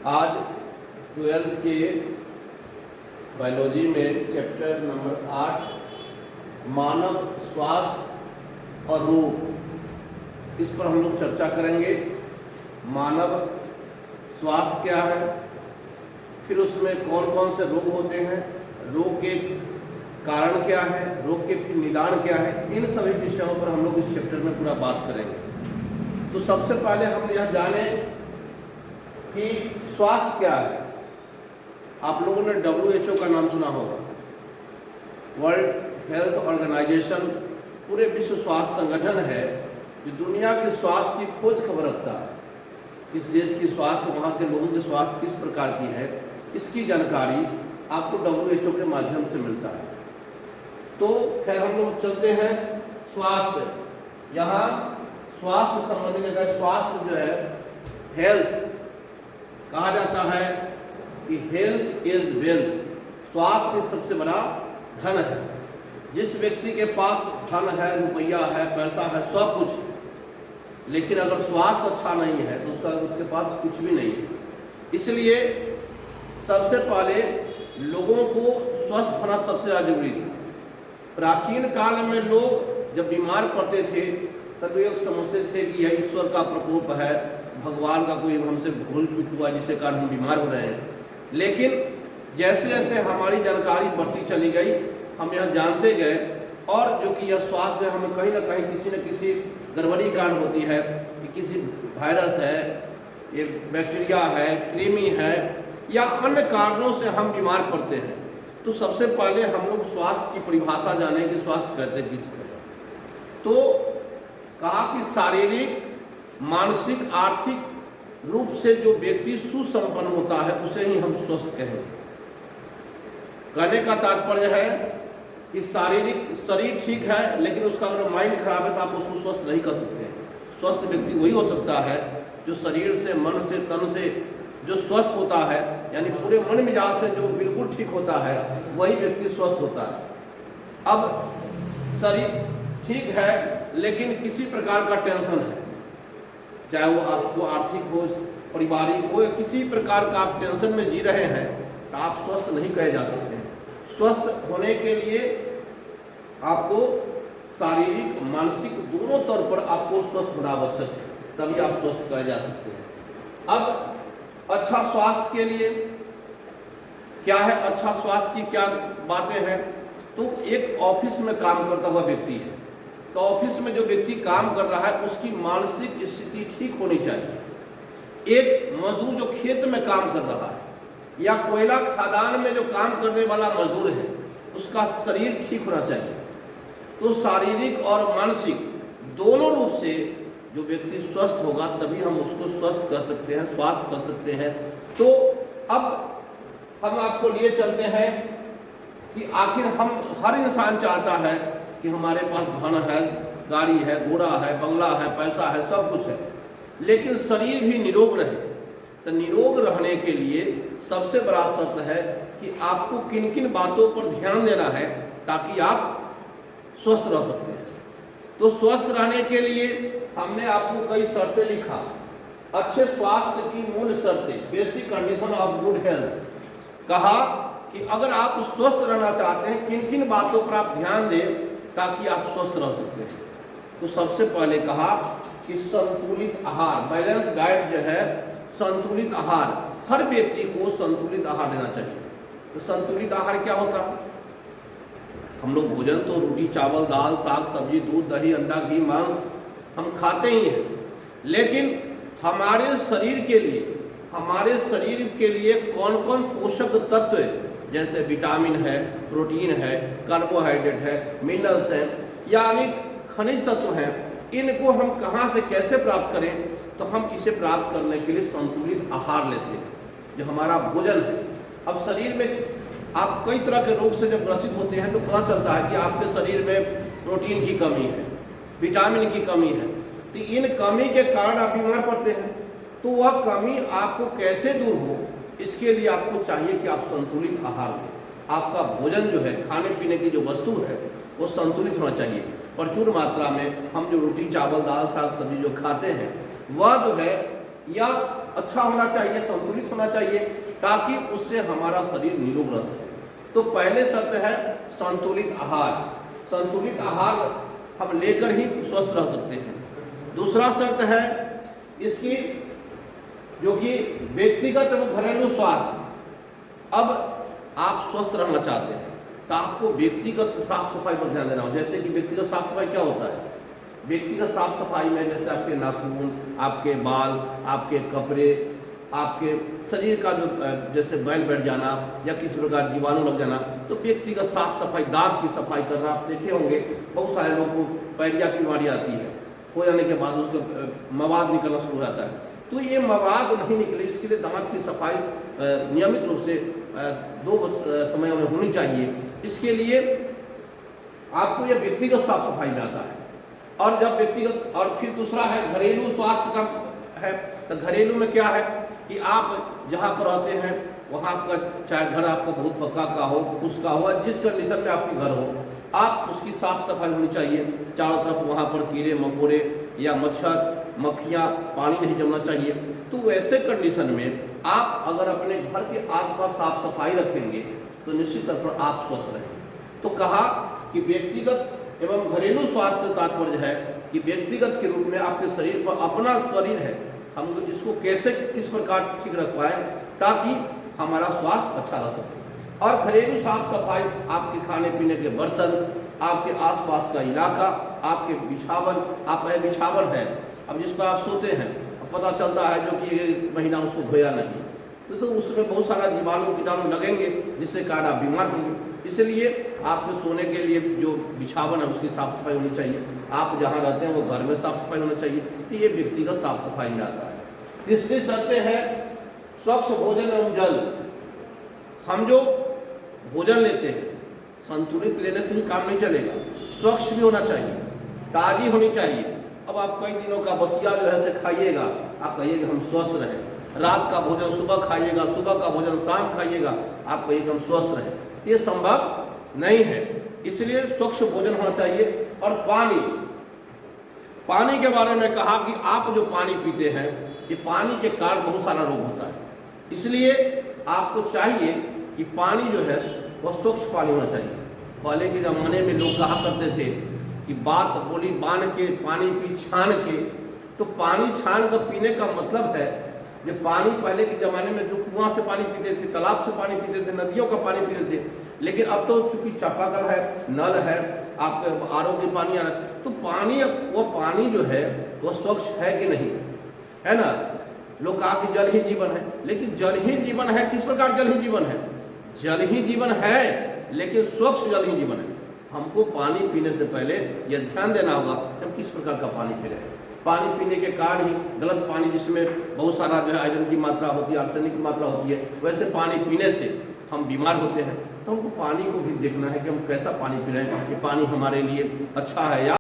आज 12th के biology में चैप्टर नंबर 8 मानव स्वास्थ्य और रोग, इस पर हम लोग चर्चा करेंगे। मानव स्वास्थ्य क्या है, फिर उसमें कौन कौन से रोग होते हैं, रोग के कारण क्या है, रोग के फिर निदान क्या है, इन सभी विषयों पर हम लोग इस चैप्टर में पूरा बात करेंगे। तो सबसे पहले हम यह जाने कि स्वास्थ्य क्या है। आप लोगों ने WHO का नाम सुना होगा, वर्ल्ड हेल्थ ऑर्गेनाइजेशन, पूरे विश्व स्वास्थ्य संगठन है जो दुनिया के स्वास्थ्य की खोज खबर रखता है। किस देश की स्वास्थ्य, वहाँ के लोगों के स्वास्थ्य किस प्रकार की है, इसकी जानकारी आपको WHO के माध्यम से मिलता है। तो खैर हम लोग चलते हैं स्वास्थ्य। यहाँ स्वास्थ्य संबंधी जगह स्वास्थ्य जो है, हेल्थ कहा जाता है कि हेल्थ इज वेल्थ, स्वास्थ्य सबसे बड़ा धन है। जिस व्यक्ति के पास धन है, रुपया है, पैसा है, सब कुछ, लेकिन अगर स्वास्थ्य अच्छा नहीं है तो उसके पास कुछ भी नहीं है। इसलिए सबसे पहले लोगों को स्वस्थ होना सबसे ज़्यादा जरूरी था। प्राचीन काल में लोग जब बीमार पड़ते थे तब लोग समझते थे कि यह ईश्वर का प्रकोप है, भगवान का कोई हमसे भूल चूक हुआ जिससे कारण हम बीमार हो रहे हैं। लेकिन जैसे जैसे हमारी जानकारी बढ़ती चली गई, हम यह जानते गए, और जो कि यह स्वास्थ्य हमें कहीं ना कहीं किसी न किसी गड़बड़ी कारण होती है कि किसी वायरस है, ये बैक्टीरिया है, कृमि है, या अन्य कारणों से हम बीमार पड़ते हैं। तो सबसे पहले हम लोग स्वास्थ्य की परिभाषा जाने कि स्वास्थ्य कहते किसको है। तो कहा कि शारीरिक, मानसिक, आर्थिक रूप से जो व्यक्ति सुसंपन्न होता है उसे ही हम स्वस्थ कहेंगे। कहने का तात्पर्य है कि शारीरिक शरीर ठीक है, लेकिन उसका अगर माइंड खराब है तो आप उसको स्वस्थ नहीं कर सकते हैं। स्वस्थ व्यक्ति वही हो सकता है जो शरीर से, मन से, तन से जो स्वस्थ होता है, यानी पूरे मन मिजाज से जो बिल्कुल ठीक होता है, वही व्यक्ति स्वस्थ होता है। अब शरीर ठीक है लेकिन किसी प्रकार का टेंशन है, चाहे वो आपको आर्थिक हो, पारिवारिक हो, या किसी प्रकार का आप टेंशन में जी रहे हैं, तो आप स्वस्थ नहीं कहे जा सकते हैं। स्वस्थ होने के लिए आपको शारीरिक, मानसिक दोनों तौर पर आपको स्वस्थ होना आवश्यक है, तभी आप स्वस्थ कहे जा सकते हैं। अब अच्छा स्वास्थ्य के लिए क्या है, अच्छा स्वास्थ्य की क्या बातें हैं। तो एक ऑफिस में काम करता हुआ व्यक्ति है, तो ऑफिस में जो व्यक्ति काम कर रहा है उसकी मानसिक स्थिति ठीक होनी चाहिए। एक मजदूर जो खेत में काम कर रहा है या कोयला खदान में जो काम करने वाला मजदूर है, उसका शरीर ठीक होना चाहिए। तो शारीरिक और मानसिक दोनों रूप से जो व्यक्ति स्वस्थ होगा तभी हम उसको स्वस्थ कर सकते हैं, स्वास्थ्य कर सकते हैं। तो अब हम आपको लिए चलते हैं कि आखिर हम, हर इंसान चाहता है कि हमारे पास धन है, गाड़ी है, घोड़ा है, बंगला है, पैसा है, सब कुछ है, लेकिन शरीर भी निरोग रहे। तो निरोग रहने के लिए सबसे बड़ा शर्त है कि आपको किन किन बातों पर ध्यान देना है ताकि आप स्वस्थ रह सकते हैं। तो स्वस्थ रहने के लिए हमने आपको कई शर्तें लिखा। अच्छे स्वास्थ्य की मूल शर्तें, basic condition of good health. कहा कि अगर आप स्वस्थ रहना चाहते हैं, किन किन बातों पर आप ध्यान दें ताकि आप स्वस्थ रह सकते हैं। तो सबसे पहले कहा कि संतुलित आहार, बैलेंस डाइट जो है, संतुलित आहार, हर व्यक्ति को संतुलित आहार लेना चाहिए। तो संतुलित आहार क्या होता है? हम लोग भोजन तो रोटी, चावल, दाल, साग, सब्जी, दूध, दही, अंडा, घी, मांस हम खाते ही हैं, लेकिन हमारे शरीर के लिए कौन कौन पोषक तत्व है, जैसे विटामिन है, प्रोटीन है, कार्बोहाइड्रेट है, मिनरल्स हैं, यानी खनिज तत्व हैं, इनको हम कहाँ से कैसे प्राप्त करें? तो हम इसे प्राप्त करने के लिए संतुलित आहार लेते हैं, जो हमारा भोजन है। अब शरीर में आप कई तरह के रोग से जब ग्रसित होते हैं तो पता चलता है कि आपके शरीर में प्रोटीन की कमी है, विटामिन की कमी है, तो इन कमी के कारण आप बीमार पड़ते हैं। तो वह कमी आपको कैसे दूर हो, इसके लिए आपको चाहिए कि आप संतुलित आहार लें। आपका भोजन जो है, खाने पीने की जो वस्तु है, वो संतुलित होना चाहिए। प्रचुर मात्रा में हम जो रोटी, चावल, दाल, साग, सब्जी जो खाते हैं, वह जो है, या अच्छा होना चाहिए, संतुलित होना चाहिए, ताकि उससे हमारा शरीर निरोग रह सके। तो पहले शर्त है संतुलित आहार। संतुलित आहार हम लेकर ही स्वस्थ रह सकते हैं। दूसरा शर्त है इसकी जो कि व्यक्तिगत एवं घरेलू स्वास्थ्य। अब आप स्वस्थ रहना चाहते हैं तो आपको व्यक्तिगत साफ सफाई पर ध्यान देना हो। जैसे कि व्यक्तिगत साफ सफाई क्या होता है? व्यक्तिगत साफ सफाई में जैसे आपके नाखून, आपके बाल, आपके कपड़े, आपके शरीर का जो जैसे बैल बैठ जाना या किसी प्रकार जीवाणु लग जाना, तो व्यक्तिगत साफ सफाई, दांत की सफाई करना। आप देखे होंगे बहुत सारे लोगों को पैरिया की बीमारी आती है, हो जाने के बाद उसका मवाद निकलना शुरू हो जाता है। तो ये मवाद नहीं निकले, इसके लिए दांत की सफाई नियमित रूप से 2 समयों में होनी चाहिए। इसके लिए आपको यह व्यक्तिगत साफ सफाई में आता है। और जब व्यक्तिगत, और फिर दूसरा है घरेलू स्वास्थ्य का है। तो घरेलू में क्या है कि आप जहाँ पर रहते हैं वहाँ का चाहे घर आपका बहुत पक्का का हो, फूस का हो, जिस कंडीशन में आपके घर हो, आप उसकी साफ सफाई होनी चाहिए। चारों तरफ वहाँ पर कीड़े मकोड़े या मच्छर मक्खियाँ, पानी नहीं जमना चाहिए। तो वैसे कंडीशन में आप अगर अपने घर के आसपास साफ सफाई रखेंगे तो निश्चित तौर पर आप स्वस्थ रहेंगे। तो कहा कि व्यक्तिगत एवं घरेलू स्वास्थ्य से तात्पर्य है कि व्यक्तिगत के रूप में आपके शरीर पर, अपना शरीर है, हम इसको कैसे किस प्रकार ठीक रख पाए ताकि हमारा स्वास्थ्य अच्छा रह सके। और घरेलू साफ सफाई आपके खाने पीने के बर्तन, आपके आसपास का इलाका, आपके बिछावन, आप बिछावन है, अब जिसको आप सोते हैं, अब पता चलता है जो कि 1 महीना उसको धोया नहीं, तो उसमें बहुत सारा जीवाणु कीटाणु लगेंगे, जिससे कारण आप बीमार होंगे। इसलिए आपके सोने के लिए जो बिछावन है उसकी साफ सफाई होनी चाहिए। आप जहाँ रहते हैं वो घर में साफ सफाई होना चाहिए। तो ये व्यक्तिगत साफ सफाई में आता है। तीसरी शर्तें हैं स्वच्छ भोजन एवं जल। हम जो भोजन लेते हैं संतुलित लेने से ही काम नहीं चलेगा, स्वच्छ भी होना चाहिए, ताज़ी होनी चाहिए। अब आप कई दिनों का बसिया जो है से खाइएगा, आप कहिएगा हम स्वस्थ रहें। रात का भोजन सुबह खाइएगा, सुबह का भोजन शाम खाइएगा, आप कहिएगा हम स्वस्थ रहें। ये संभव नहीं है। इसलिए स्वच्छ भोजन होना चाहिए। और पानी के बारे में कहा कि आप जो पानी पीते हैं, ये पानी के कारण बहुत सारा रोग होता है। इसलिए आपको चाहिए कि पानी जो है वह स्वच्छ पानी होना चाहिए। पहले के ज़माने में लोग कहा करते थे कि बात बोली बांध के पानी पी छान के। तो पानी छान कर पीने का मतलब है, जो पानी पहले के ज़माने में जो कुआं से पानी पीते थे, तालाब से पानी पीते थे, नदियों का पानी पीते थे, लेकिन अब तो चूंकि चापाकल है, नल है, आपके आरओ के पानी आ रहा है, तो पानी, वो पानी जो है वो स्वच्छ है कि नहीं, है ना। लोग कहा कि जल ही जीवन है, लेकिन जल ही जीवन है, किस प्रकार जल ही जीवन है? जल ही जीवन है, लेकिन स्वच्छ जल ही जीवन है। हमको पानी पीने से पहले यह ध्यान देना होगा कि हम किस प्रकार का पानी पी रहे हैं। पानी पीने के कारण ही गलत पानी, जिसमें बहुत सारा जो है आयरन की मात्रा होती है, आर्सेनिक की मात्रा होती है, वैसे पानी पीने से हम बीमार होते हैं। तो हमको पानी को भी देखना है कि हम कैसा पानी पी रहे हैं, कि पानी हमारे लिए अच्छा है या